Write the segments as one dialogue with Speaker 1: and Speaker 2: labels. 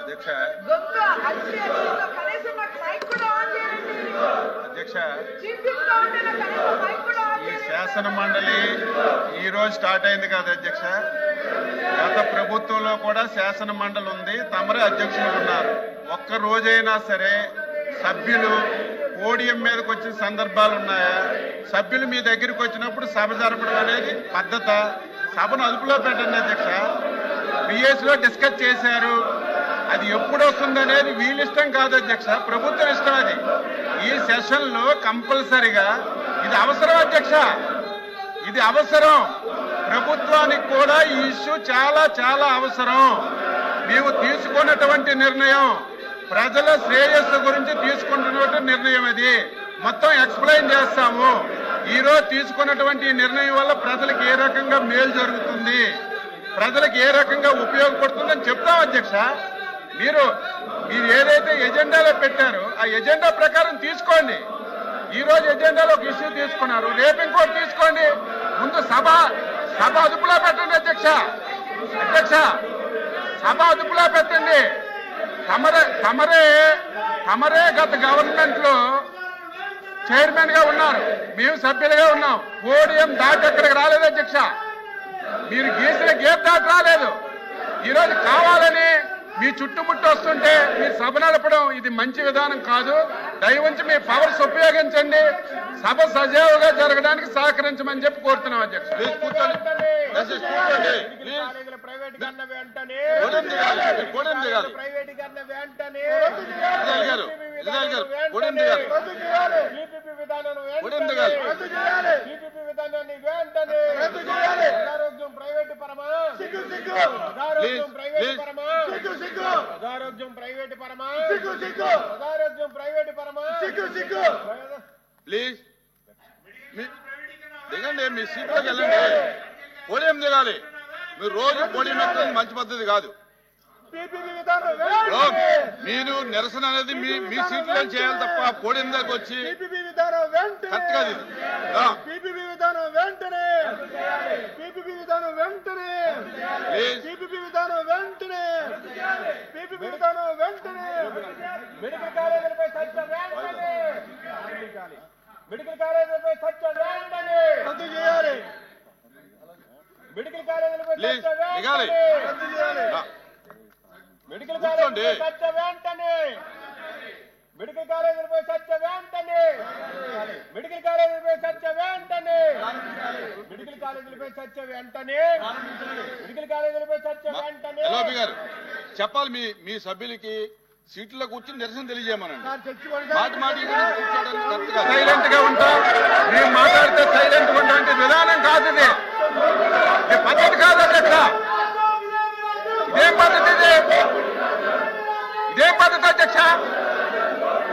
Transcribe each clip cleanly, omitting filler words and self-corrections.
Speaker 1: అధ్యక్ష అధ్యక్ష ఈ శాసన మండలి ఈ రోజు స్టార్ట్ అయింది కదా అధ్యక్ష. గత ప్రభుత్వంలో కూడా శాసన మండలి ఉంది, తమరే అధ్యక్షులు ఉన్నారు. ఒక్క రోజైనా సరే సభ్యులు పోడియం మీదకి వచ్చిన సందర్భాలు ఉన్నాయా? సభ్యులు మీ దగ్గరికి వచ్చినప్పుడు సభ జరపడం అనేది పద్ధత. సభను అదుపులో పెట్టండి అధ్యక్ష. బిఎస్లో డిస్కస్ చేశారు, అది ఎప్పుడు వస్తుందనేది వీళ్ళ ఇష్టం కాదు అధ్యక్ష, ప్రభుత్వం ఇష్టం. అది ఈ సెషన్ లో కంపల్సరిగా ఇది అవసరం అధ్యక్ష, ఇది అవసరం. ప్రభుత్వానికి కూడా ఈ ఇష్యూ చాలా చాలా అవసరం. మేము తీసుకున్నటువంటి నిర్ణయం ప్రజల శ్రేయస్సు గురించి తీసుకుంటున్నటువంటి నిర్ణయం. అది మొత్తం ఎక్స్ప్లెయిన్ చేస్తాము. ఈ రోజు తీసుకున్నటువంటి నిర్ణయం వల్ల ప్రజలకు ఏ రకంగా మేలు జరుగుతుంది, ప్రజలకు ఏ రకంగా ఉపయోగపడుతుందని చెప్తాం అధ్యక్ష. మీరు ఏదైతే ఎజెండాలో పెట్టారో ఆ ఎజెండా ప్రకారం తీసుకోండి. ఈ రోజు ఎజెండాలో ఒక ఇష్యూ తీసుకున్నారు, రేపు ఇంకోటి తీసుకోండి. ముందు సభ అదుపులో పెట్టండి అధ్యక్ష. సభ అదుపులో పెట్టండి. తమరే గత గవర్నమెంట్ లో చైర్మన్ గా ఉన్నారు, మేము సభ్యులుగా ఉన్నాం. పోడియం దాటి ఎక్కడికి రాలేదు అధ్యక్ష. మీరు గీసిన గేట్ దాటి రాలేదు. ఈరోజు కావాలని మీ చుట్టుముట్టు వస్తుంటే మీరు సభ నడపడం ఇది మంచి విధానం కాదు. దయవుంచి మీ పవర్స్ ఉపయోగించండి, సభ సజావుగా జరగడానికి సహకరించమని చెప్పి కోరుతున్నాం అధ్యక్ష.
Speaker 2: ప్లీజ్ దిగండి, మీ సీట్లోకి వెళ్ళండి. పోడియం దిగాలి. మీరు రోజు పోడియం ఎక్కడం మంచి పద్ధతి కాదు. మీరు నిరసన అనేది మీ సీట్లో చేయాలి తప్ప పోడియం దగ్గర వచ్చి కరెక్ట్ కాదు.
Speaker 3: మెడికల్ కాలేజీలపై చర్చ వెంటనే, మెడికల్ కాలేజీలపై చర్చ వెంటనే రద్దు చేయాలి. మెడికల్ కాలేజీలపై చర్చ వెంటనే, మెడికల్ కాలేజీలపై చర్చ వెంటనే, మెడికల్ కాలేజీలపై చర్చ వెంటనే, మెడికల్ కాలేజీలపై చర్చ వెంటనే, మెడికల్ కాలేజీలపై చర్చ వెంటనే, మెడికల్ కాలేజీలపై చర్చ వెంటనే.
Speaker 2: ఎల్ఓపి గారు చెప్పాలి, మీ సభ్యులకి సీట్లో కూర్చొని నిరసన తెలియజేయమనండి. మాటి
Speaker 1: సైలెంట్ గా ఉంటాం, మేము మాట్లాడితే సైలెంట్ గా ఉంటాం విధానం కాదు. ఇది పద్ధతి కాదు అధ్యక్ష. ఇదేం పద్ధతి? ఇదేం పద్ధతి అధ్యక్ష?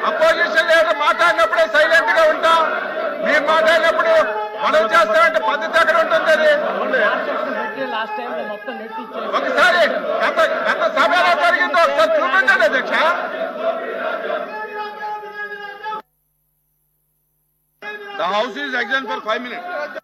Speaker 1: అపోజిషన్ లీడర్ మాట్లాడినప్పుడే సైలెంట్ గా ఉంటాం, మీరు మాట్లాడినప్పుడు మనం చేస్తామంటే పద్ధతి ఎక్కడ ఉంటుంది? అది ఒకసారి గత సభ ఎలా జరిగిందో ఒకసారి చూపించండి అధ్యక్ష.
Speaker 2: The house is adjourned for 5 minutes.